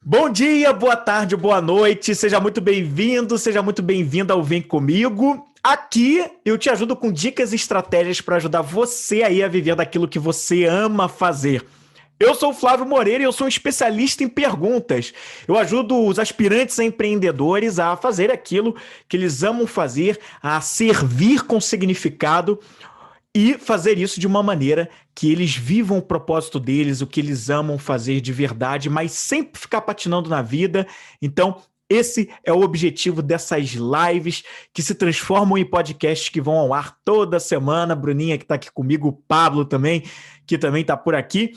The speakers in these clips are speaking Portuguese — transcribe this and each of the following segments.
Bom dia, boa tarde, boa noite, seja muito bem-vindo, seja muito bem-vinda ao Vem Comigo. Aqui eu te ajudo com dicas e estratégias para ajudar você aí a viver daquilo que você ama fazer. Eu sou o Flávio Moreira e eu sou um especialista em perguntas. Eu ajudo os aspirantes a empreendedores a fazer aquilo que eles amam fazer, a servir com significado e fazer isso de uma maneira que eles vivam o propósito deles, o que eles amam fazer de verdade, mas sempre ficar patinando na vida. Então, esse é o objetivo dessas lives que se transformam em podcasts que vão ao ar toda semana. Bruninha que está aqui comigo, o Pablo também, que também está por aqui.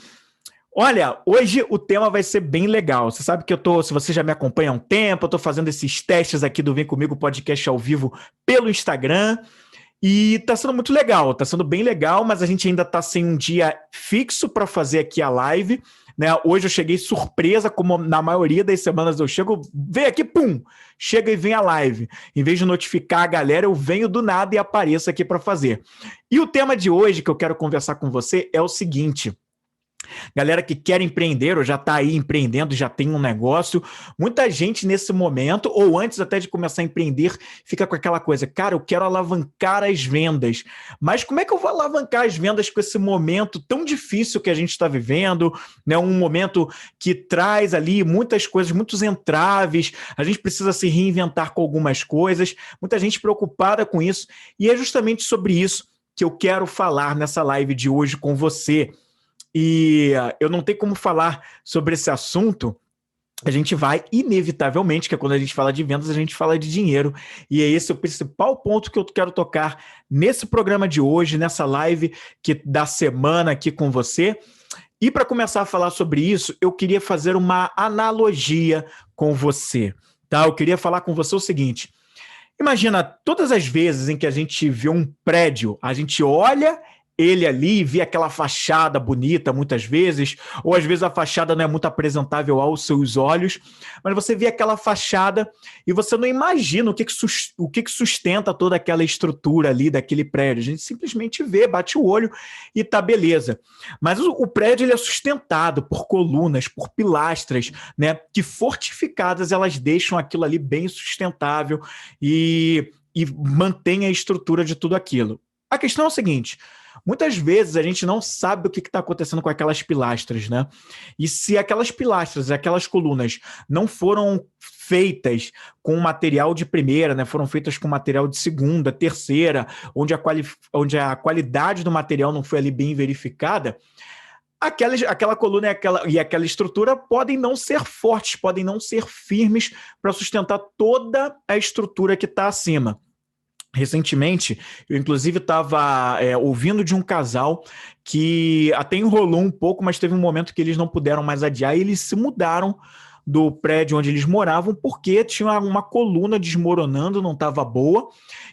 Olha, hoje o tema vai ser bem legal. Você sabe que se você já me acompanha há um tempo, eu estou fazendo esses testes aqui do Vem Comigo podcast ao vivo pelo Instagram. E tá sendo muito legal, tá sendo bem legal, mas a gente ainda tá sem um dia fixo para fazer aqui a live, né? Hoje eu cheguei surpresa, como na maioria das semanas eu chego, vem aqui, pum, chega e vem a live. Em vez de notificar a galera, eu venho do nada e apareço aqui para fazer. E o tema de hoje que eu quero conversar com você é o seguinte: galera que quer empreender ou já está aí empreendendo, já tem um negócio, muita gente nesse momento, ou antes até de começar a empreender, fica com aquela coisa, cara, eu quero alavancar as vendas, mas como é que eu vou alavancar as vendas com esse momento tão difícil que a gente está vivendo, né? Um momento que traz ali muitas coisas, muitos entraves, a gente precisa se reinventar com algumas coisas, muita gente preocupada com isso, e é justamente sobre isso que eu quero falar nessa live de hoje com você. E eu não tenho como falar sobre esse assunto. A gente vai, inevitavelmente, que é quando a gente fala de vendas, a gente fala de dinheiro. E é esse o principal ponto que eu quero tocar nesse programa de hoje, nessa live da semana aqui com você. E para começar a falar sobre isso, eu queria fazer uma analogia com você, tá? Eu queria falar com você o seguinte: imagina todas as vezes em que a gente vê um prédio, a gente olha ele ali, vê aquela fachada bonita muitas vezes, ou às vezes a fachada não é muito apresentável aos seus olhos, mas você vê aquela fachada e você não imagina o que sustenta toda aquela estrutura ali daquele prédio. A gente simplesmente vê, bate o olho e tá beleza. Mas o prédio ele é sustentado por colunas, por pilastras, né, que fortificadas elas deixam aquilo ali bem sustentável e mantém a estrutura de tudo aquilo. A questão é o seguinte: muitas vezes a gente não sabe o que está acontecendo com aquelas pilastras, né? E se aquelas pilastras, aquelas colunas não foram feitas com material de primeira, né? Foram feitas com material de segunda, terceira, onde a qualidade do material não foi ali bem verificada, aquela coluna e aquela estrutura podem não ser fortes, podem não ser firmes para sustentar toda a estrutura que está acima. Recentemente, eu inclusive estava ouvindo de um casal que até enrolou um pouco, mas teve um momento que eles não puderam mais adiar e eles se mudaram do prédio onde eles moravam porque tinha uma coluna desmoronando, não estava boa,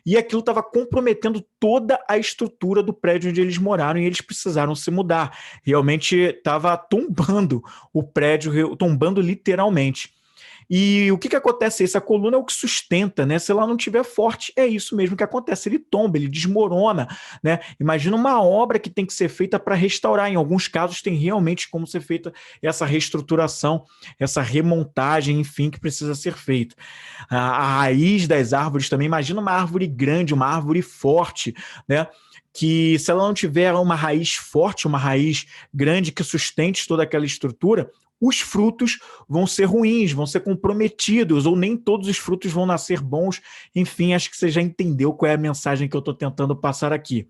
e aquilo estava comprometendo toda a estrutura do prédio onde eles moraram e eles precisaram se mudar. Realmente estava tombando o prédio, tombando literalmente. E o que acontece? Essa coluna é o que sustenta, né? Se ela não estiver forte, é isso mesmo que acontece. Ele tomba, ele desmorona, né? Imagina uma obra que tem que ser feita para restaurar. Em alguns casos, tem realmente como ser feita essa reestruturação, essa remontagem, enfim, que precisa ser feita. A raiz das árvores também, imagina uma árvore grande, uma árvore forte, né? Que se ela não tiver uma raiz forte, uma raiz grande que sustente toda aquela estrutura, os frutos vão ser ruins, vão ser comprometidos, ou nem todos os frutos vão nascer bons. Enfim, acho que você já entendeu qual é a mensagem que eu estou tentando passar aqui.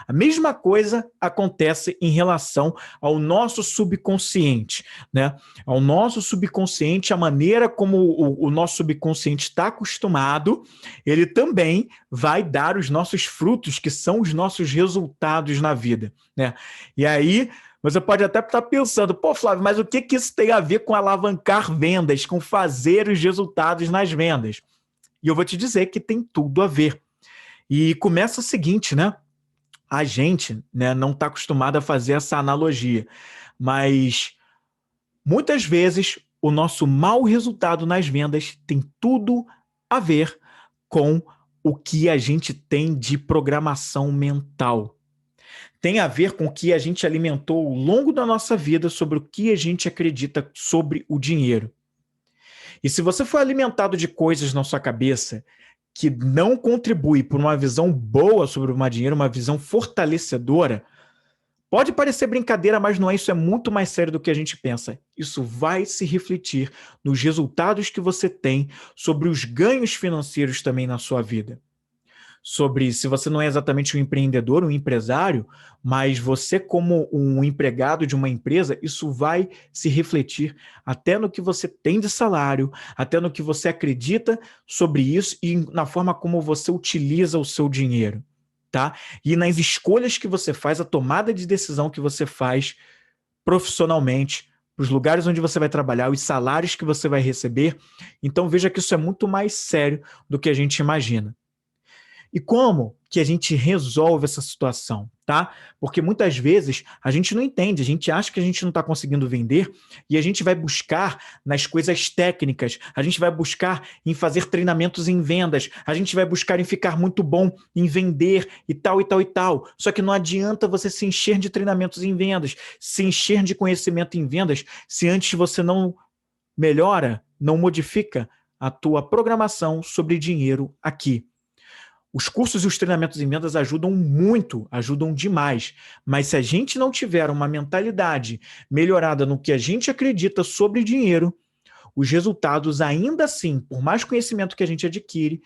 A mesma coisa acontece em relação ao nosso subconsciente, né? Ao nosso subconsciente, a maneira como o nosso subconsciente está acostumado, ele também vai dar os nossos frutos, que são os nossos resultados na vida, né? E aí você pode até estar pensando, pô, Flávio, mas o que isso tem a ver com alavancar vendas, com fazer os resultados nas vendas? E eu vou te dizer que tem tudo a ver. E começa o seguinte, né? A gente, né, não está acostumado a fazer essa analogia, mas muitas vezes o nosso mau resultado nas vendas tem tudo a ver com o que a gente tem de programação mental. Tem a ver com o que a gente alimentou ao longo da nossa vida sobre o que a gente acredita sobre o dinheiro. E se você for alimentado de coisas na sua cabeça que não contribui para uma visão boa sobre o dinheiro, uma visão fortalecedora, pode parecer brincadeira, mas não é, isso é muito mais sério do que a gente pensa. Isso vai se refletir nos resultados que você tem, sobre os ganhos financeiros também na sua vida. Sobre se você não é exatamente um empreendedor, um empresário, mas você como um empregado de uma empresa, isso vai se refletir até no que você tem de salário, até no que você acredita sobre isso e na forma como você utiliza o seu dinheiro, tá? E nas escolhas que você faz, a tomada de decisão que você faz profissionalmente, os lugares onde você vai trabalhar, os salários que você vai receber. Então veja que isso é muito mais sério do que a gente imagina. E como que a gente resolve essa situação, tá? Porque muitas vezes a gente não entende, a gente acha que a gente não está conseguindo vender e a gente vai buscar nas coisas técnicas, a gente vai buscar em fazer treinamentos em vendas, a gente vai buscar em ficar muito bom em vender e tal e tal e tal. Só que não adianta você se encher de treinamentos em vendas, se encher de conhecimento em vendas, se antes você não melhora, não modifica a tua programação sobre dinheiro aqui. Os cursos e os treinamentos em vendas ajudam muito, ajudam demais. Mas se a gente não tiver uma mentalidade melhorada no que a gente acredita sobre dinheiro, os resultados ainda assim, por mais conhecimento que a gente adquire,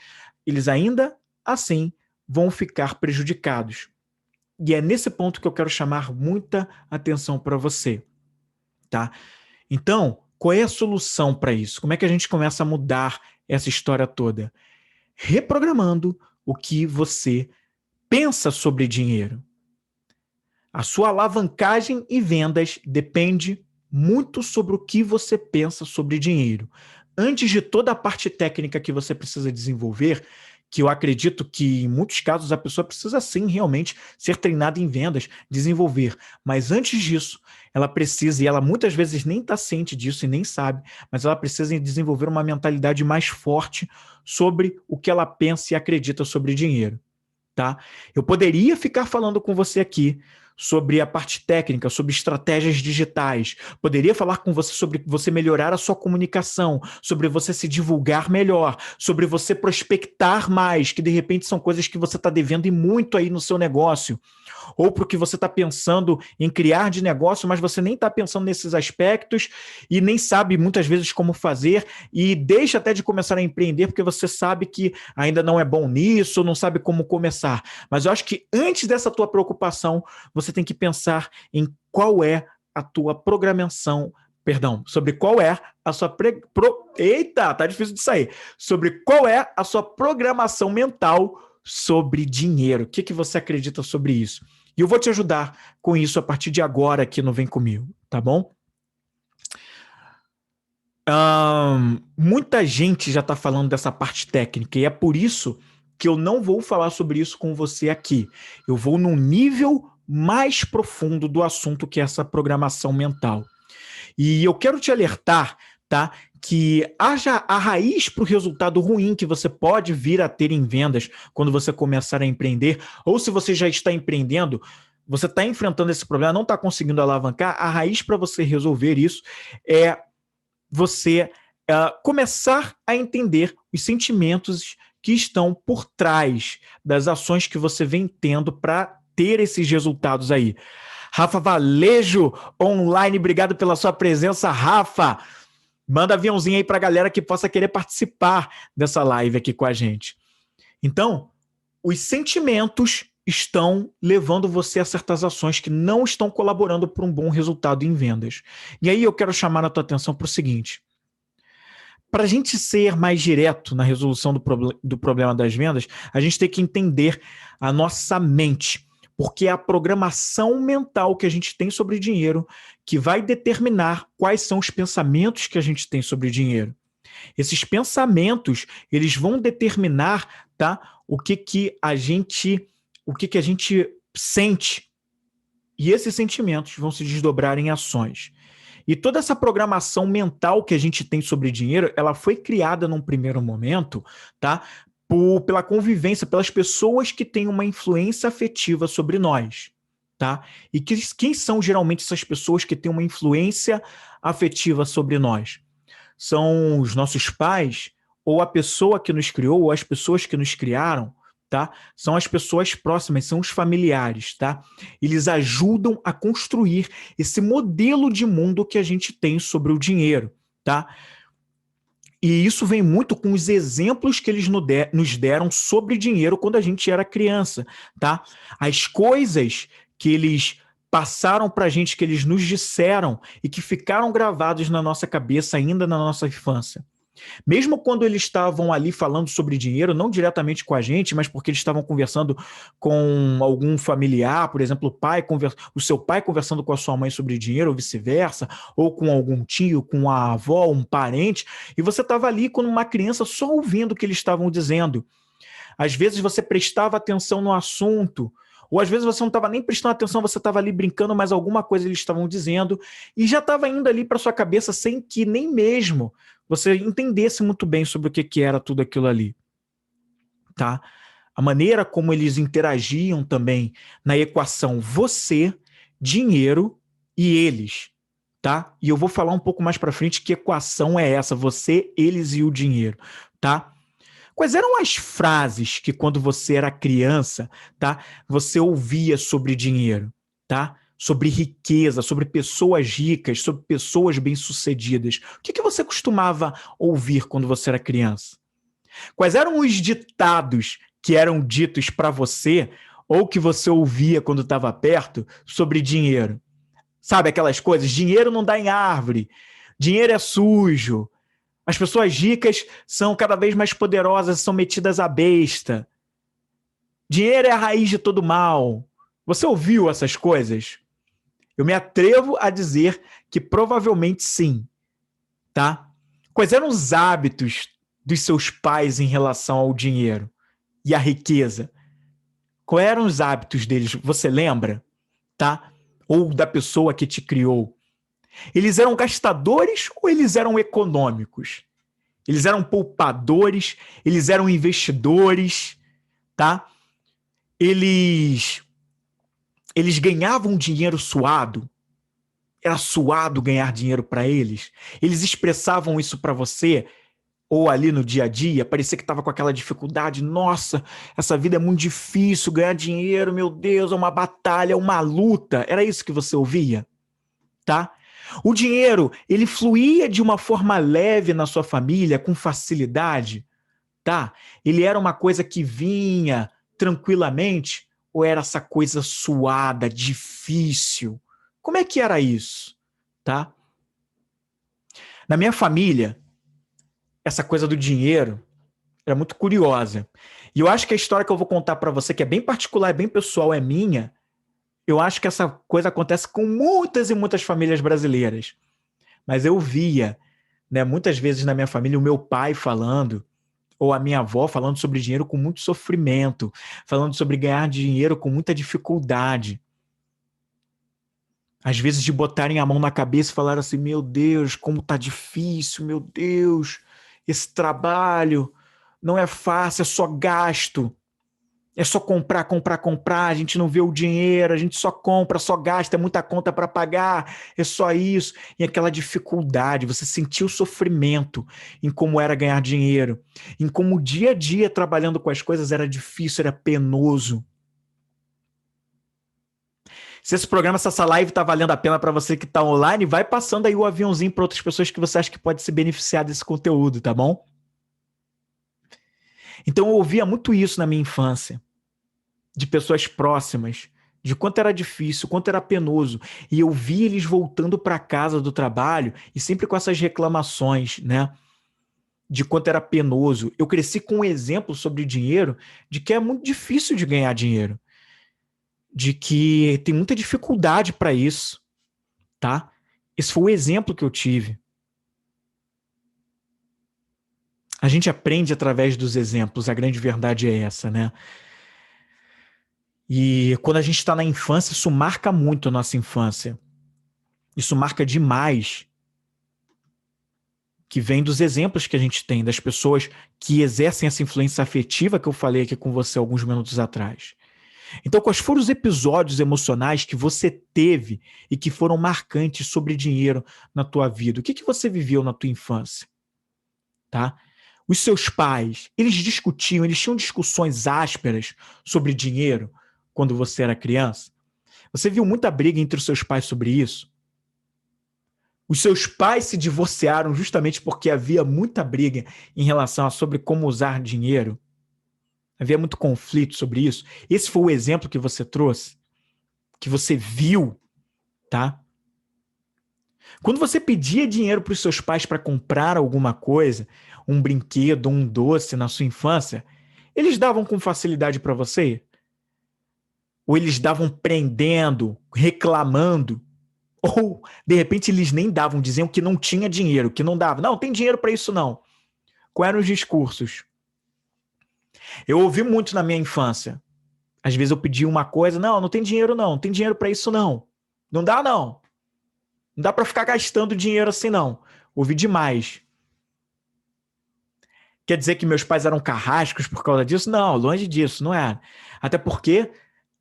eles ainda assim vão ficar prejudicados. E é nesse ponto que eu quero chamar muita atenção para você, tá? Então, qual é a solução para isso? Como é que a gente começa a mudar essa história toda? Reprogramando o que você pensa sobre dinheiro. A sua alavancagem e vendas depende muito sobre o que você pensa sobre dinheiro. Antes de toda a parte técnica que você precisa desenvolver, que eu acredito que em muitos casos a pessoa precisa sim realmente ser treinada em vendas, desenvolver. Mas antes disso, ela precisa, e ela muitas vezes nem está ciente disso e nem sabe, mas ela precisa desenvolver uma mentalidade mais forte sobre o que ela pensa e acredita sobre dinheiro. Tá? Eu poderia ficar falando com você aqui sobre a parte técnica, sobre estratégias digitais, poderia falar com você sobre você melhorar a sua comunicação, sobre você se divulgar melhor, sobre você prospectar mais, que de repente são coisas que você está devendo e muito aí no seu negócio, ou para o que você está pensando em criar de negócio, mas você nem está pensando nesses aspectos e nem sabe muitas vezes como fazer e deixa até de começar a empreender porque você sabe que ainda não é bom nisso, não sabe como começar. Mas eu acho que antes dessa tua preocupação, você tem que pensar em qual é a tua programação, sobre qual é a sua Eita, tá difícil de sair. Sobre qual é a sua programação mental sobre dinheiro. O que você acredita sobre isso? E eu vou te ajudar com isso a partir de agora aqui no Vem Comigo, tá bom? Muita gente já está falando dessa parte técnica e é por isso que eu não vou falar sobre isso com você aqui. Eu vou num nível mais profundo do assunto, que é essa programação mental. E eu quero te alertar, tá, que haja a raiz para o resultado ruim que você pode vir a ter em vendas quando você começar a empreender, ou se você já está empreendendo, você está enfrentando esse problema, não está conseguindo alavancar, a raiz para você resolver isso é você começar a entender os sentimentos que estão por trás das ações que você vem tendo para ter esses resultados aí. Rafa Valejo, online, obrigado pela sua presença, Rafa. Manda aviãozinho aí para a galera que possa querer participar dessa live aqui com a gente. Então, os sentimentos estão levando você a certas ações que não estão colaborando para um bom resultado em vendas. E aí eu quero chamar a tua atenção para o seguinte. Para a gente ser mais direto na resolução do problema das vendas, a gente tem que entender a nossa mente, porque é a programação mental que a gente tem sobre dinheiro que vai determinar quais são os pensamentos que a gente tem sobre dinheiro. Esses pensamentos, eles vão determinar, tá, o que a gente sente. E esses sentimentos vão se desdobrar em ações. E toda essa programação mental que a gente tem sobre dinheiro, ela foi criada num primeiro momento, tá? Pela convivência, pelas pessoas que têm uma influência afetiva sobre nós, tá? E quem são geralmente essas pessoas que têm uma influência afetiva sobre nós? são os nossos pais, ou a pessoa que nos criou, ou as pessoas que nos criaram, tá? São as pessoas próximas, são os familiares, tá? Eles ajudam a construir esse modelo de mundo que a gente tem sobre o dinheiro, tá? E isso vem muito com os exemplos que eles nos deram sobre dinheiro quando a gente era criança, tá? As coisas que eles passaram para a gente, que eles nos disseram e que ficaram gravados na nossa cabeça ainda na nossa infância. Mesmo quando eles estavam ali falando sobre dinheiro, não diretamente com a gente, mas porque eles estavam conversando com algum familiar, por exemplo, o seu pai conversando com a sua mãe sobre dinheiro, ou vice-versa, ou com algum tio, com a avó, um parente, e você estava ali como uma criança só ouvindo o que eles estavam dizendo. Às vezes você prestava atenção no assunto, ou às vezes você não estava nem prestando atenção, você estava ali brincando, mas alguma coisa eles estavam dizendo, e já estava indo ali para sua cabeça sem que nem mesmo você entendesse muito bem sobre o que era tudo aquilo ali, tá? A maneira como eles interagiam também na equação você, dinheiro e eles, tá? E eu vou falar um pouco mais para frente que equação é essa, você, eles e o dinheiro, tá? Quais eram as frases que quando você era criança, tá, você ouvia sobre dinheiro, tá? Sobre riqueza, sobre pessoas ricas, sobre pessoas bem-sucedidas. O que você costumava ouvir quando você era criança? Quais eram os ditados que eram ditos para você ou que você ouvia quando estava perto sobre dinheiro? Sabe aquelas coisas? Dinheiro não dá em árvore, dinheiro é sujo, as pessoas ricas são cada vez mais poderosas, são metidas à besta. Dinheiro é a raiz de todo mal. Você ouviu essas coisas? Eu me atrevo a dizer que provavelmente sim, tá? Quais eram os hábitos dos seus pais em relação ao dinheiro e à riqueza? Quais eram os hábitos deles? Você lembra? Tá? Ou da pessoa que te criou? Eles eram gastadores ou eles eram econômicos? Eles eram poupadores, eles eram investidores, tá? Eles ganhavam dinheiro suado. Era suado ganhar dinheiro para eles. Eles expressavam isso para você ou ali no dia a dia, parecia que estava com aquela dificuldade. Nossa, essa vida é muito difícil, ganhar dinheiro, meu Deus, é uma batalha, é uma luta. Era isso que você ouvia, tá? O dinheiro, ele fluía de uma forma leve na sua família, com facilidade, tá? Ele era uma coisa que vinha tranquilamente, ou era essa coisa suada, difícil? Como é que era isso, tá? Na minha família, essa coisa do dinheiro era muito curiosa. E eu acho que a história que eu vou contar para você, que é bem particular, é bem pessoal, é minha, eu acho que essa coisa acontece com muitas e muitas famílias brasileiras. Mas eu via, né, muitas vezes na minha família, o meu pai falando, ou a minha avó falando sobre dinheiro com muito sofrimento, falando sobre ganhar dinheiro com muita dificuldade. Às vezes de botarem a mão na cabeça e falar assim, meu Deus, como tá difícil, meu Deus, esse trabalho não é fácil, é só gasto. É só comprar, comprar, comprar, a gente não vê o dinheiro, a gente só compra, só gasta, é muita conta para pagar, é só isso. E aquela dificuldade, você sentiu o sofrimento em como era ganhar dinheiro, em como o dia a dia trabalhando com as coisas era difícil, era penoso. Se esse programa, se essa live tá valendo a pena para você que tá online, vai passando aí o aviãozinho para outras pessoas que você acha que pode se beneficiar desse conteúdo, tá bom? Então eu ouvia muito isso na minha infância, de pessoas próximas, de quanto era difícil, quanto era penoso. E eu via eles voltando para casa do trabalho e sempre com essas reclamações, né? De quanto era penoso. Eu cresci com um exemplo sobre dinheiro de que é muito difícil de ganhar dinheiro, de que tem muita dificuldade para isso, tá? Esse foi o exemplo que eu tive. A gente aprende através dos exemplos, a grande verdade é essa, né? E quando a gente está na infância, isso marca muito a nossa infância. Isso marca demais, que vem dos exemplos que a gente tem, das pessoas que exercem essa influência afetiva que eu falei aqui com você alguns minutos atrás. Então, quais foram os episódios emocionais que você teve e que foram marcantes sobre dinheiro na tua vida? O que que você viveu na tua infância? Tá? Os seus pais, eles discutiam, eles tinham discussões ásperas sobre dinheiro quando você era criança? Você viu muita briga entre os seus pais sobre isso? Os seus pais se divorciaram justamente porque havia muita briga em relação a sobre como usar dinheiro? Havia muito conflito sobre isso? Esse foi o exemplo que você trouxe? Que você viu, tá? Quando você pedia dinheiro para os seus pais para comprar alguma coisa, um brinquedo, um doce na sua infância, eles davam com facilidade para você? Ou eles davam prendendo, reclamando? Ou, de repente, eles nem davam, diziam que não tinha dinheiro, que não dava. Não, tem dinheiro para isso não. Quais eram os discursos? Eu ouvi muito na minha infância. Às vezes eu pedia uma coisa, não tem dinheiro não tem dinheiro para isso não. Não dá não. Não dá para ficar gastando dinheiro assim não. Ouvi demais. Quer dizer que meus pais eram carrascos por causa disso? Não, longe disso, não é. Até porque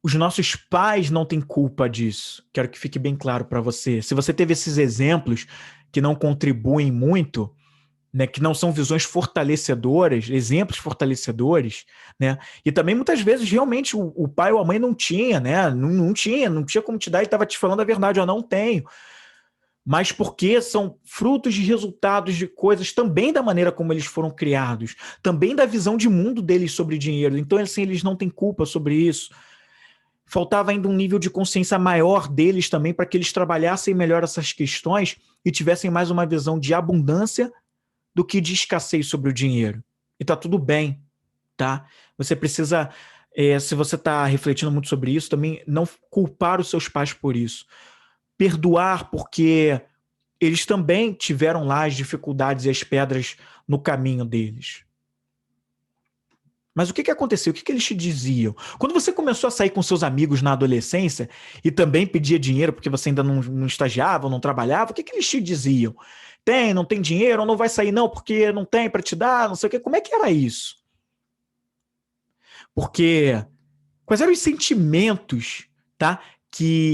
os nossos pais não têm culpa disso. Quero que fique bem claro para você. Se você teve esses exemplos que não contribuem muito, né, que não são visões fortalecedoras, exemplos fortalecedores, né? E também muitas vezes realmente o pai ou a mãe não tinha, né? Não tinha como te dar e estava te falando a verdade, eu não tenho. Mas porque são frutos de resultados de coisas também da maneira como eles foram criados, também da visão de mundo deles sobre dinheiro. Então, assim, eles não têm culpa sobre isso. Faltava ainda um nível de consciência maior deles também para que eles trabalhassem melhor essas questões e tivessem mais uma visão de abundância do que de escassez sobre o dinheiro. E tá tudo bem, tá? Você precisa, se você está refletindo muito sobre isso, também não culpar os seus pais por isso. Perdoar porque eles também tiveram lá as dificuldades e as pedras no caminho deles. Mas o que aconteceu? O que eles te diziam? Quando você começou a sair com seus amigos na adolescência e também pedia dinheiro porque você ainda não estagiava, não trabalhava, o que eles te diziam? Tem, não tem dinheiro, ou não vai sair não porque não tem para te dar, não sei o quê. Como é que era isso? Porque quais eram os sentimentos, tá?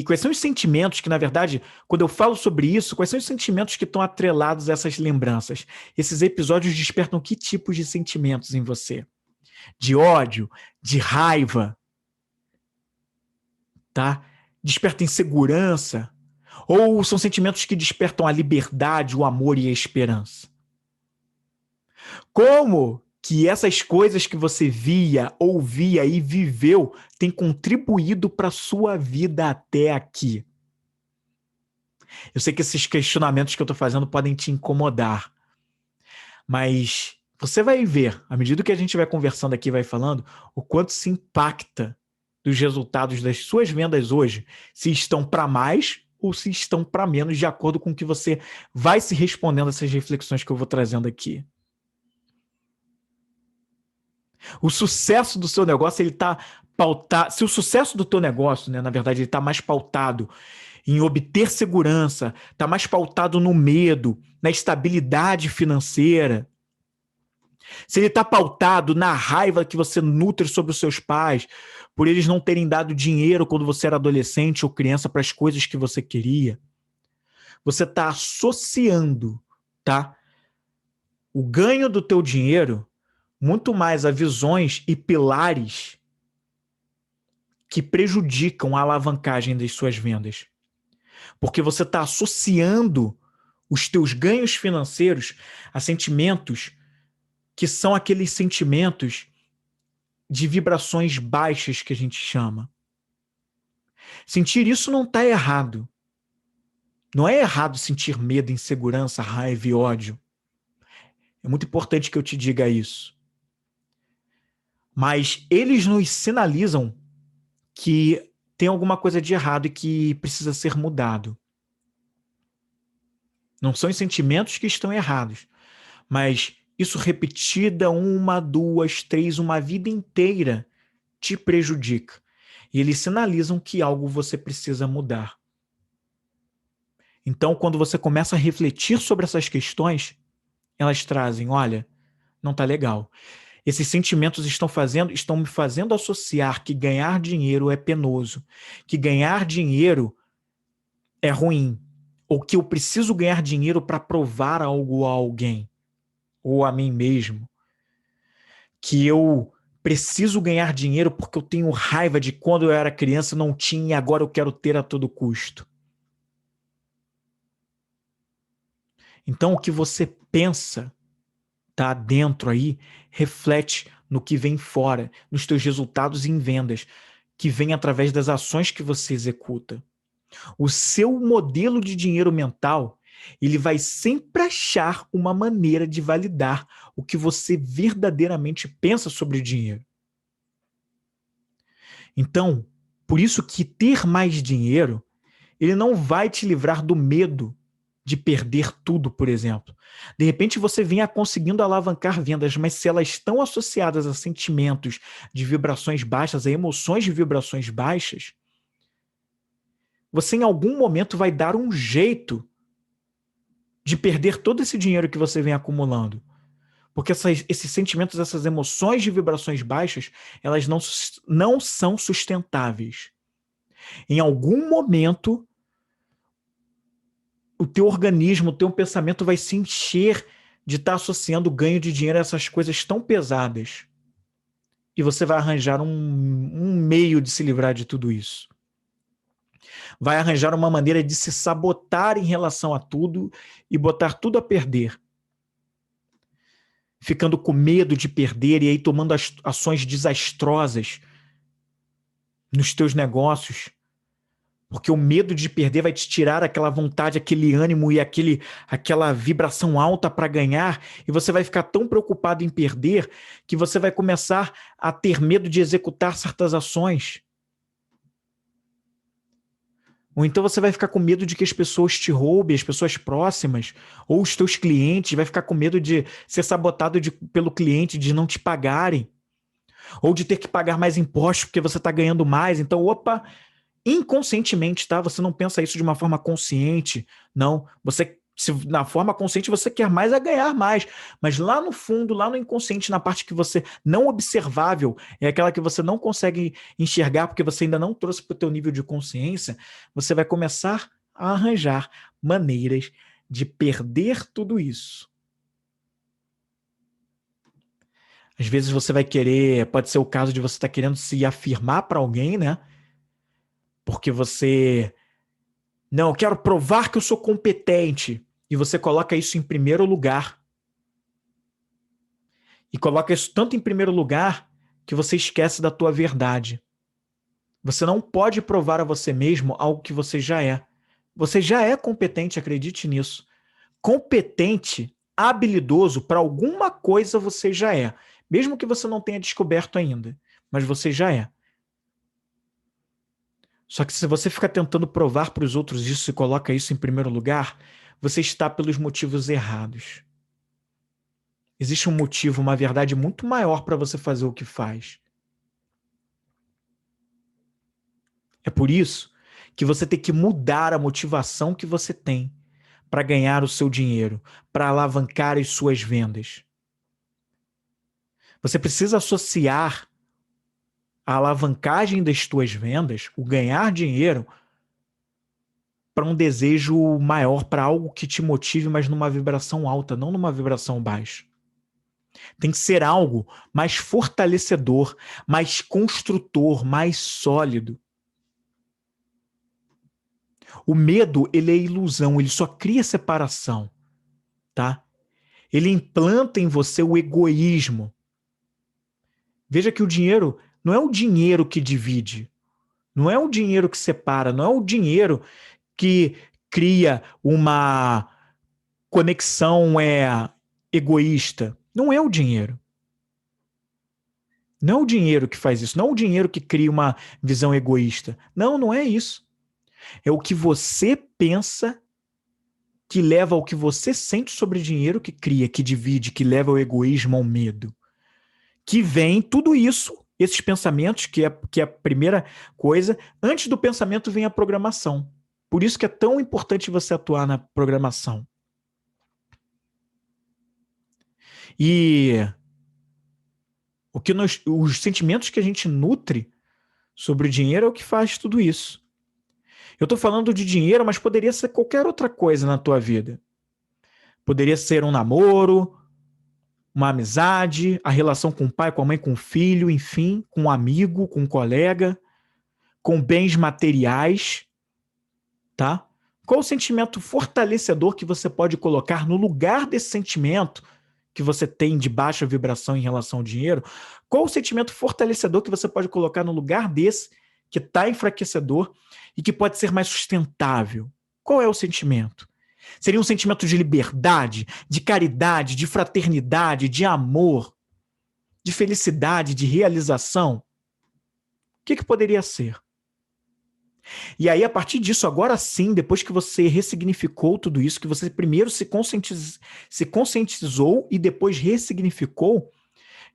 Quais são os sentimentos que, na verdade, quando eu falo sobre isso, quais são os sentimentos que estão atrelados a essas lembranças? Esses episódios despertam que tipos de sentimentos em você? De ódio, de raiva, tá? Desperta insegurança? Ou são sentimentos que despertam a liberdade, o amor e a esperança? Como que essas coisas que você via, ouvia e viveu têm contribuído para a sua vida até aqui? Eu sei que esses questionamentos que eu estou fazendo podem te incomodar, mas você vai ver, à medida que a gente vai conversando aqui, vai falando, o quanto se impacta dos resultados das suas vendas hoje, se estão para mais ou se estão para menos, de acordo com o que você vai se respondendo a essas reflexões que eu vou trazendo aqui. O sucesso do seu negócio, ele está pautado. Se o sucesso do teu negócio, né, na verdade, ele está mais pautado em obter segurança, está mais pautado no medo, na estabilidade financeira, se ele está pautado na raiva que você nutre sobre os seus pais, por eles não terem dado dinheiro quando você era adolescente ou criança para as coisas que você queria, você está associando, tá, o ganho do teu dinheiro muito mais a visões e pilares que prejudicam a alavancagem das suas vendas. Porque você está associando os teus ganhos financeiros a sentimentos que são aqueles sentimentos de vibrações baixas que a gente chama. Sentir isso não está errado. Não é errado sentir medo, insegurança, raiva e ódio. É muito importante que eu te diga isso. Mas eles nos sinalizam que tem alguma coisa de errado e que precisa ser mudado. Não são os sentimentos que estão errados, mas isso repetida 1, 2, 3, uma vida inteira te prejudica. E eles sinalizam que algo você precisa mudar. Então, quando você começa a refletir sobre essas questões, elas trazem, olha, não tá legal. Esses sentimentos estão me fazendo associar que ganhar dinheiro é penoso, que ganhar dinheiro é ruim, ou que eu preciso ganhar dinheiro para provar algo a alguém, ou a mim mesmo, que eu preciso ganhar dinheiro porque eu tenho raiva de quando eu era criança não tinha e agora eu quero ter a todo custo. Então, o que você pensa tá dentro aí reflete no que vem fora, nos teus resultados em vendas, que vem através das ações que você executa. O seu modelo de dinheiro mental, ele vai sempre achar uma maneira de validar o que você verdadeiramente pensa sobre dinheiro. Então, por isso que ter mais dinheiro, ele não vai te livrar do medo de perder tudo, por exemplo. De repente você venha conseguindo alavancar vendas, mas se elas estão associadas a sentimentos de vibrações baixas, a emoções de vibrações baixas, você em algum momento vai dar um jeito de perder todo esse dinheiro que você vem acumulando. Porque esses sentimentos, essas emoções de vibrações baixas, elas não são sustentáveis. Em algum momento, o teu organismo, o teu pensamento vai se encher de estar associando o ganho de dinheiro a essas coisas tão pesadas. E você vai arranjar um meio de se livrar de tudo isso. Vai arranjar uma maneira de se sabotar em relação a tudo e botar tudo a perder. Ficando com medo de perder e aí tomando ações desastrosas nos teus negócios. Porque o medo de perder vai te tirar aquela vontade, aquele ânimo e aquela vibração alta para ganhar, e você vai ficar tão preocupado em perder que você vai começar a ter medo de executar certas ações. Ou então você vai ficar com medo de que as pessoas te roubem, as pessoas próximas, ou os teus clientes, vai ficar com medo de ser sabotado pelo cliente, de não te pagarem, ou de ter que pagar mais impostos porque você está ganhando mais. Então, opa, inconscientemente, tá? Você não pensa isso de uma forma consciente, não. Na forma consciente, você quer mais é ganhar mais. Mas lá no fundo, lá no inconsciente, na parte que você não observável, é aquela que você não consegue enxergar porque você ainda não trouxe para o teu nível de consciência, você vai começar a arranjar maneiras de perder tudo isso. Às vezes você vai querer, pode ser o caso de você estar querendo se afirmar para alguém, né? Porque você, não, eu quero provar que eu sou competente. E você coloca isso em primeiro lugar. E coloca isso tanto em primeiro lugar que você esquece da tua verdade. Você não pode provar a você mesmo algo que você já é. Você já é competente, acredite nisso. Competente, habilidoso para alguma coisa você já é. Mesmo que você não tenha descoberto ainda. Mas você já é. Só que se você fica tentando provar para os outros isso e coloca isso em primeiro lugar, você está pelos motivos errados. Existe um motivo, uma verdade muito maior para você fazer o que faz. É por isso que você tem que mudar a motivação que você tem para ganhar o seu dinheiro, para alavancar as suas vendas. Você precisa associar a alavancagem das suas vendas, o ganhar dinheiro, para um desejo maior, para algo que te motive, mas numa vibração alta, não numa vibração baixa. Tem que ser algo mais fortalecedor, mais construtor, mais sólido. O medo, ele é ilusão, ele só cria separação, tá? Ele implanta em você o egoísmo. Veja que o dinheiro não é o dinheiro que divide, não é o dinheiro que separa, não é o dinheiro que cria uma conexão egoísta. Não é o dinheiro. Não é o dinheiro que faz isso, não é o dinheiro que cria uma visão egoísta. Não, não é isso. É o que você pensa que leva ao que você sente sobre dinheiro que cria, que divide, que leva ao egoísmo, ao medo. Que vem tudo isso, esses pensamentos, que é a primeira coisa. Antes do pensamento vem a programação. Por isso que é tão importante você atuar na programação. E Os sentimentos que a gente nutre sobre o dinheiro é o que faz tudo isso. Eu estou falando de dinheiro, mas poderia ser qualquer outra coisa na tua vida. Poderia ser um namoro, uma amizade, a relação com o pai, com a mãe, com o filho, enfim, com um amigo, com um colega, com bens materiais, tá? Qual o sentimento fortalecedor que você pode colocar no lugar desse sentimento que você tem de baixa vibração em relação ao dinheiro? Qual o sentimento fortalecedor que você pode colocar no lugar desse que está enfraquecedor e que pode ser mais sustentável? Qual é o sentimento? Seria um sentimento de liberdade, de caridade, de fraternidade, de amor, de felicidade, de realização? O que poderia ser? E aí, a partir disso, agora sim, depois que você ressignificou tudo isso, que você primeiro se conscientizou e depois ressignificou,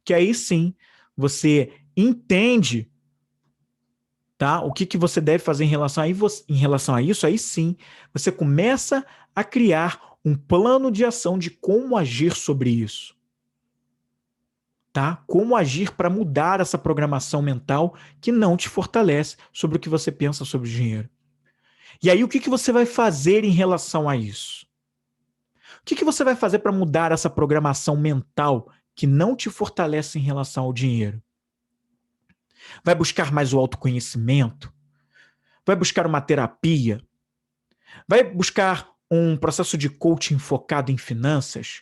que aí sim você entende, tá, o que você deve fazer em relação a isso, aí sim você começa a criar um plano de ação de como agir sobre isso. Tá? Como agir para mudar essa programação mental que não te fortalece sobre o que você pensa sobre o dinheiro. E aí, o que você vai fazer em relação a isso? O que você vai fazer para mudar essa programação mental que não te fortalece em relação ao dinheiro? Vai buscar mais o autoconhecimento? Vai buscar uma terapia? Vai buscar um processo de coaching focado em finanças?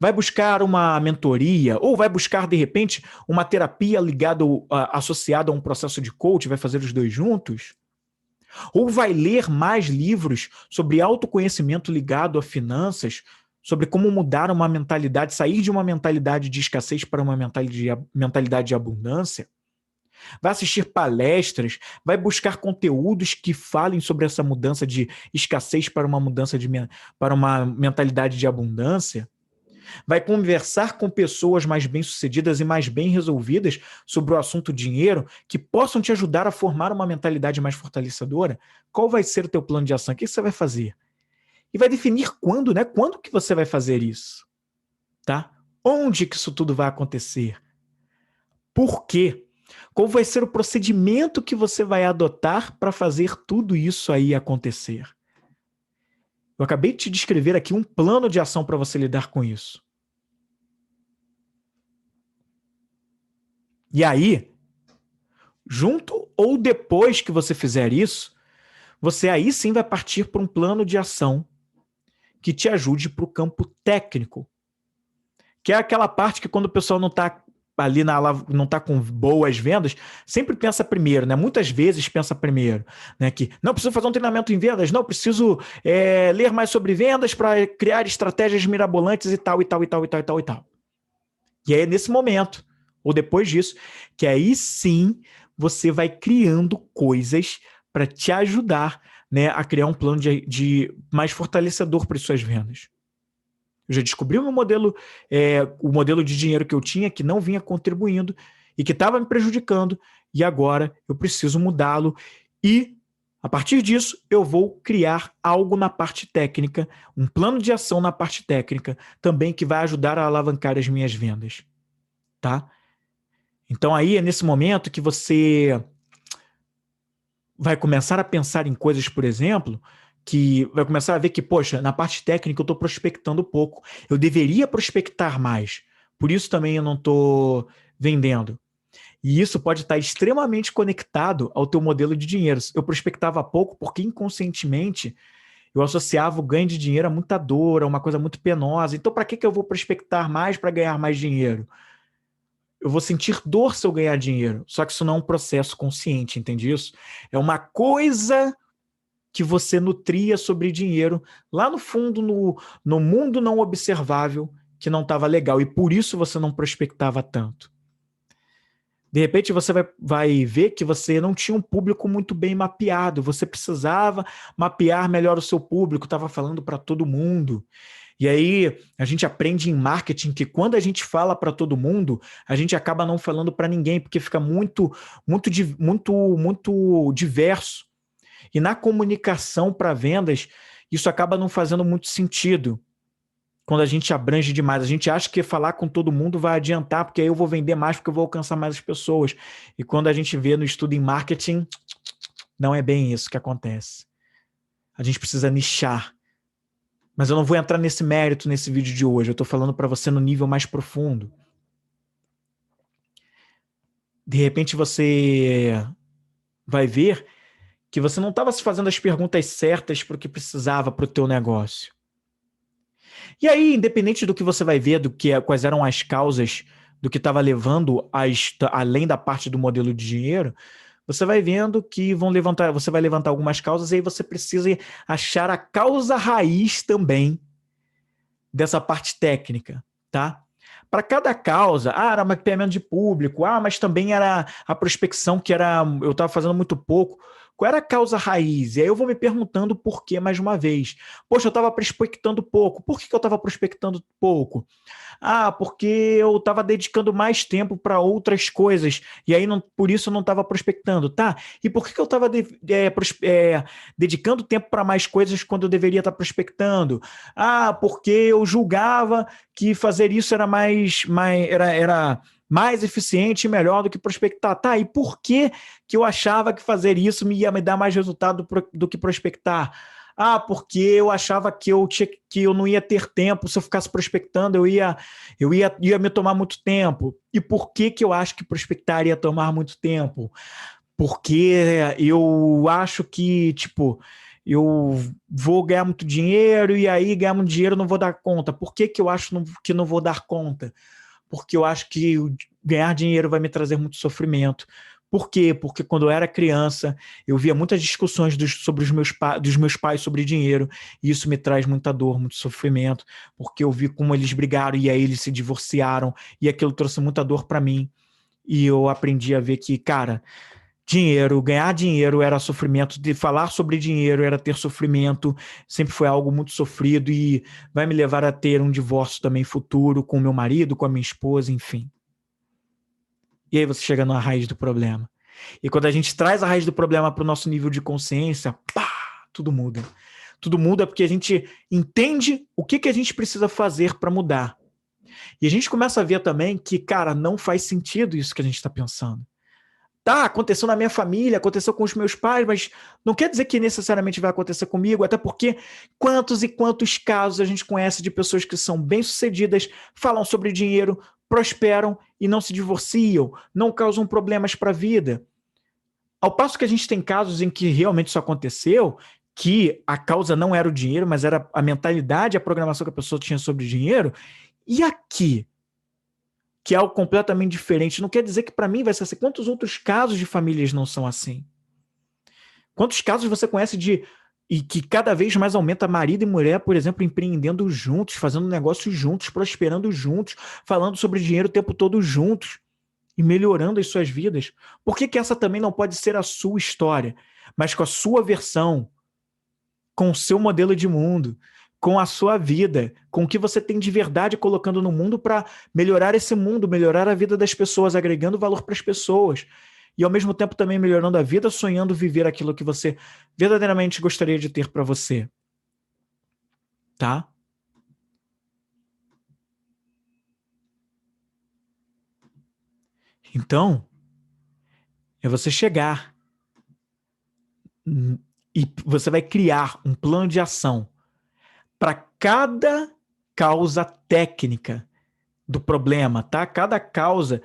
Vai buscar uma mentoria? Ou vai buscar, de repente, uma terapia associada a um processo de coaching? Vai fazer os dois juntos? Ou vai ler mais livros sobre autoconhecimento ligado a finanças, sobre como mudar uma mentalidade, sair de uma mentalidade de escassez para uma mentalidade de abundância? Vai assistir palestras, vai buscar conteúdos que falem sobre essa mudança de escassez para para uma mentalidade de abundância? Vai conversar com pessoas mais bem-sucedidas e mais bem resolvidas sobre o assunto dinheiro que possam te ajudar a formar uma mentalidade mais fortalecedora? Qual vai ser o teu plano de ação? O que você vai fazer? E vai definir quando, né? Quando que você vai fazer isso? Tá? Onde que isso tudo vai acontecer? Por quê? Qual vai ser o procedimento que você vai adotar para fazer tudo isso aí acontecer? Eu acabei de te descrever aqui um plano de ação para você lidar com isso. E aí, junto ou depois que você fizer isso, você aí sim vai partir para um plano de ação que te ajude para o campo técnico, que é aquela parte que quando o pessoal não está ali não está com boas vendas, sempre pensa primeiro, né? Muitas vezes pensa primeiro, né? Que não preciso fazer um treinamento em vendas, não preciso ler mais sobre vendas para criar estratégias mirabolantes e tal, e tal, e tal, e tal, e tal, e tal. E aí é nesse momento, ou depois disso, que aí sim você vai criando coisas para te ajudar, né, a criar um plano de mais fortalecedor para as suas vendas. Eu já descobri o modelo de dinheiro que eu tinha que não vinha contribuindo e que estava me prejudicando, e agora eu preciso mudá-lo e, a partir disso, eu vou criar algo na parte técnica, um plano de ação na parte técnica também que vai ajudar a alavancar as minhas vendas, tá? Então aí é nesse momento que você vai começar a pensar em coisas, por exemplo, que vai começar a ver que, poxa, na parte técnica eu estou prospectando pouco. Eu deveria prospectar mais. Por isso também eu não estou vendendo. E isso pode estar extremamente conectado ao teu modelo de dinheiro. Eu prospectava pouco porque inconscientemente eu associava o ganho de dinheiro a muita dor, a uma coisa muito penosa. Então, para que eu vou prospectar mais para ganhar mais dinheiro? Eu vou sentir dor se eu ganhar dinheiro. Só que isso não é um processo consciente, entende isso? É uma coisa que você nutria sobre dinheiro lá no fundo, no mundo não observável, que não estava legal. E por isso você não prospectava tanto. De repente você vai ver que você não tinha um público muito bem mapeado. Você precisava mapear melhor o seu público, estava falando para todo mundo. E aí a gente aprende em marketing que quando a gente fala para todo mundo, a gente acaba não falando para ninguém, porque fica muito diverso. E na comunicação para vendas, isso acaba não fazendo muito sentido. quando a gente abrange demais. A gente acha que falar com todo mundo vai adiantar, porque aí eu vou vender mais, porque eu vou alcançar mais as pessoas. E quando a gente vê no estudo em marketing, não é bem isso que acontece. A gente precisa nichar. Mas eu não vou entrar nesse mérito nesse vídeo de hoje. Eu estou falando para você no nível mais profundo. De repente você vai ver que você não estava se fazendo as perguntas certas para o que precisava para o teu negócio. E aí, independente do que você vai ver, quais eram as causas do que estava levando além da parte do modelo de dinheiro, você vai vendo que você vai levantar algumas causas e aí você precisa achar a causa raiz também dessa parte técnica, tá? Para cada causa, era mapeamento de público, mas também era a prospecção eu estava fazendo muito pouco. Qual era a causa raiz? E aí eu vou me perguntando por quê mais uma vez. Poxa, eu estava prospectando pouco. Por que eu estava prospectando pouco? Porque eu estava dedicando mais tempo para outras coisas. E aí, por isso, eu não estava prospectando, tá? E por que eu estava dedicando tempo para mais coisas quando eu deveria estar prospectando? Porque eu julgava que fazer isso era mais eficiente e melhor do que prospectar. Tá, e por que eu achava que fazer isso ia me dar mais resultado do que prospectar? Porque eu achava que eu não ia ter tempo, se eu ficasse prospectando, ia me tomar muito tempo. E por que eu acho que prospectar ia tomar muito tempo? Porque eu acho que, eu vou ganhar muito dinheiro e aí ganhar muito dinheiro eu não vou dar conta. Por que eu acho que não vou dar conta? Porque eu acho que ganhar dinheiro vai me trazer muito sofrimento. Por quê? Porque quando eu era criança, eu via muitas discussões dos meus pais sobre dinheiro, e isso me traz muita dor, muito sofrimento, porque eu vi como eles brigaram e aí eles se divorciaram, e aquilo trouxe muita dor para mim, e eu aprendi a ver que, cara, ganhar dinheiro era sofrimento, de falar sobre dinheiro era ter sofrimento, sempre foi algo muito sofrido e vai me levar a ter um divórcio também futuro com o meu marido, com a minha esposa, enfim. E aí você chega na raiz do problema. E quando a gente traz a raiz do problema para o nosso nível de consciência, tudo muda. Tudo muda porque a gente entende o que a gente precisa fazer para mudar. E a gente começa a ver também que, cara, não faz sentido isso que a gente está pensando. Tá, aconteceu na minha família, aconteceu com os meus pais, mas não quer dizer que necessariamente vai acontecer comigo, até porque quantos e quantos casos a gente conhece de pessoas que são bem-sucedidas, falam sobre dinheiro, prosperam e não se divorciam, não causam problemas para a vida. Ao passo que a gente tem casos em que realmente isso aconteceu, que a causa não era o dinheiro, mas era a mentalidade, a programação que a pessoa tinha sobre dinheiro, e aqui? Que é algo completamente diferente. Não quer dizer que para mim vai ser assim. Quantos outros casos de famílias não são assim? Quantos casos você conhece e que cada vez mais aumenta marido e mulher, por exemplo, empreendendo juntos, fazendo negócios juntos, prosperando juntos, falando sobre dinheiro o tempo todo juntos e melhorando as suas vidas? Por que essa também não pode ser a sua história, mas com a sua versão, com o seu modelo de mundo, com a sua vida, com o que você tem de verdade colocando no mundo para melhorar esse mundo, melhorar a vida das pessoas, agregando valor para as pessoas. E ao mesmo tempo também melhorando a vida, sonhando viver aquilo que você verdadeiramente gostaria de ter para você. Tá? Então, é você chegar e você vai criar um plano de ação para cada causa técnica do problema, tá? Cada causa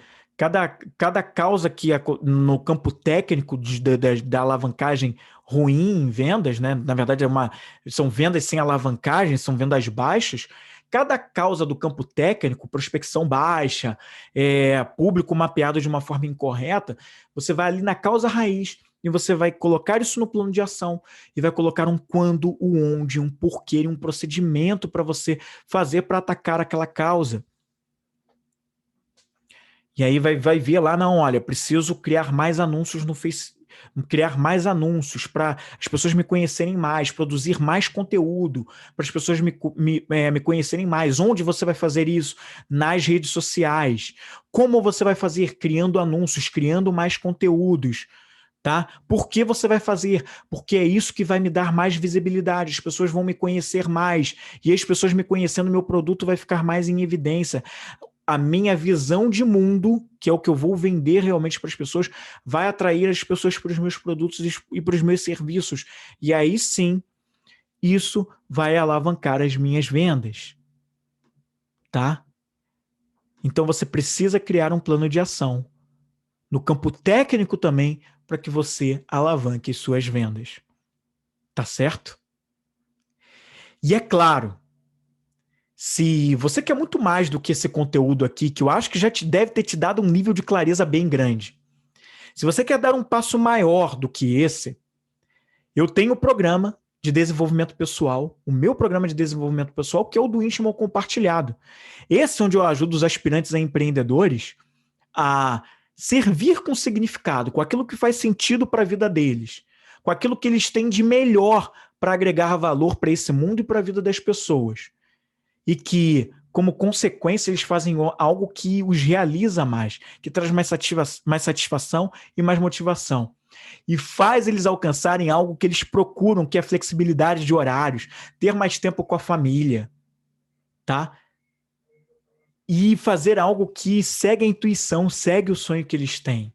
que no campo técnico da alavancagem ruim em vendas, né? Na verdade, são vendas sem alavancagem, são vendas baixas. Cada causa do campo técnico, prospecção baixa, público mapeado de uma forma incorreta, você vai ali na causa raiz e você vai colocar isso no plano de ação e vai colocar um quando, o onde, um porquê e um procedimento para você fazer para atacar aquela causa. E aí vai ver lá, não, olha, preciso criar mais anúncios no Facebook, criar mais anúncios para as pessoas me conhecerem mais, produzir mais conteúdo, para as pessoas me conhecerem mais. Onde você vai fazer isso? Nas redes sociais. Como você vai fazer? Criando anúncios, criando mais conteúdos. Tá? Por que você vai fazer? Porque é isso que vai me dar mais visibilidade, as pessoas vão me conhecer mais, e as pessoas me conhecendo, meu produto vai ficar mais em evidência. A minha visão de mundo, que é o que eu vou vender realmente para as pessoas, vai atrair as pessoas para os meus produtos e para os meus serviços. E aí sim, isso vai alavancar as minhas vendas. Tá? Então você precisa criar um plano de ação. No campo técnico também, para que você alavanque suas vendas. Tá certo? E é claro, se você quer muito mais do que esse conteúdo aqui, que eu acho que já deve ter te dado um nível de clareza bem grande. Se você quer dar um passo maior do que esse, eu tenho o programa de desenvolvimento pessoal, o meu programa de desenvolvimento pessoal, que é o do Íntimo Compartilhado. Esse é onde eu ajudo os aspirantes a empreendedores a servir com significado, com aquilo que faz sentido para a vida deles, com aquilo que eles têm de melhor para agregar valor para esse mundo e para a vida das pessoas. E que, como consequência, eles fazem algo que os realiza mais, que traz mais satisfação e mais motivação. E faz eles alcançarem algo que eles procuram, que é a flexibilidade de horários, ter mais tempo com a família, tá? E fazer algo que segue a intuição, segue o sonho que eles têm.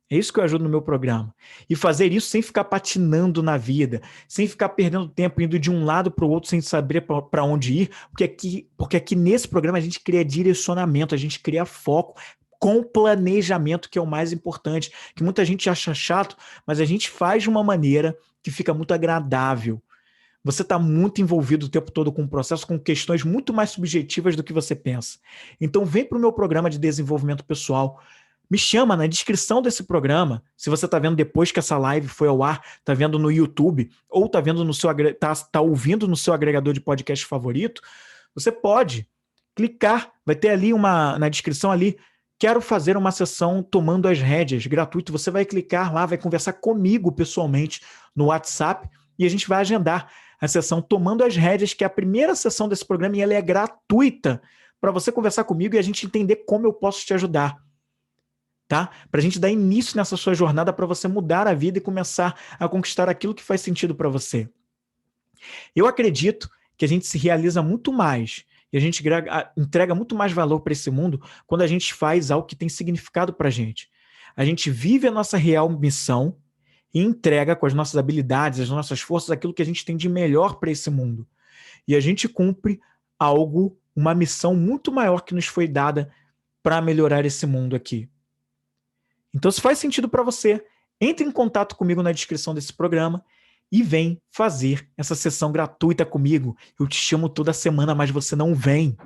É isso que eu ajudo no meu programa. E fazer isso sem ficar patinando na vida, sem ficar perdendo tempo indo de um lado para o outro sem saber para onde ir, porque aqui nesse programa a gente cria direcionamento, a gente cria foco com planejamento, que é o mais importante, que muita gente acha chato, mas a gente faz de uma maneira que fica muito agradável. Você está muito envolvido o tempo todo com o processo, com questões muito mais subjetivas do que você pensa. Então vem para o meu programa de desenvolvimento pessoal. Me chama na descrição desse programa, se você está vendo depois que essa live foi ao ar, está vendo no YouTube, ou está vendo no seu tá ouvindo no seu agregador de podcast favorito, você pode clicar, vai ter ali na descrição ali, quero fazer uma sessão tomando as rédeas, gratuito. Você vai clicar lá, vai conversar comigo pessoalmente no WhatsApp e a gente vai agendar a sessão Tomando as Rédeas, que é a primeira sessão desse programa e ela é gratuita para você conversar comigo e a gente entender como eu posso te ajudar. Tá? Para a gente dar início nessa sua jornada para você mudar a vida e começar a conquistar aquilo que faz sentido para você. Eu acredito que a gente se realiza muito mais e a gente entrega muito mais valor para esse mundo quando a gente faz algo que tem significado para a gente. A gente vive a nossa real missão e entrega com as nossas habilidades, as nossas forças, aquilo que a gente tem de melhor para esse mundo. E a gente cumpre algo, uma missão muito maior que nos foi dada para melhorar esse mundo aqui. Então, se faz sentido para você, entre em contato comigo na descrição desse programa e vem fazer essa sessão gratuita comigo. Eu te chamo toda semana, mas você não vem.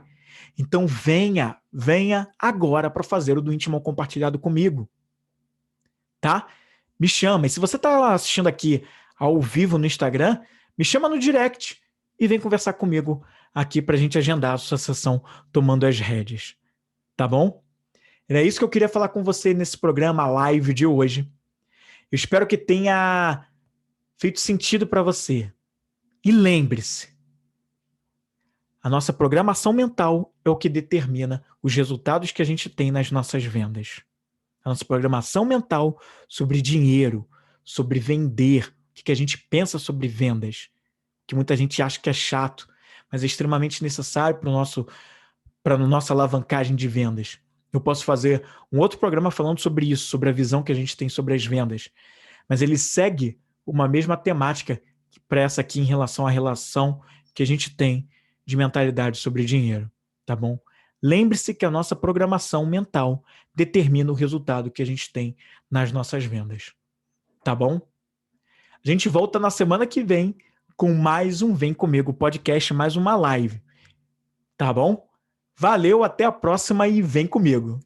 Então venha agora para fazer o do Íntimo Compartilhado comigo. Tá? Me chama. E se você está assistindo aqui ao vivo no Instagram, me chama no direct e vem conversar comigo aqui para a gente agendar a sua sessão Tomando as Rédeas. Tá bom? Era isso que eu queria falar com você nesse programa, live de hoje. Eu espero que tenha feito sentido para você. E lembre-se, a nossa programação mental é o que determina os resultados que a gente tem nas nossas vendas. A nossa programação mental sobre dinheiro, sobre vender, o que a gente pensa sobre vendas, que muita gente acha que é chato, mas é extremamente necessário para a nossa alavancagem de vendas. Eu posso fazer um outro programa falando sobre isso, sobre a visão que a gente tem sobre as vendas, mas ele segue uma mesma temática para essa aqui em relação à relação que a gente tem de mentalidade sobre dinheiro, tá bom? Lembre-se que a nossa programação mental determina o resultado que a gente tem nas nossas vendas, tá bom? A gente volta na semana que vem com mais um Vem Comigo podcast, mais uma live, tá bom? Valeu, até a próxima e vem comigo!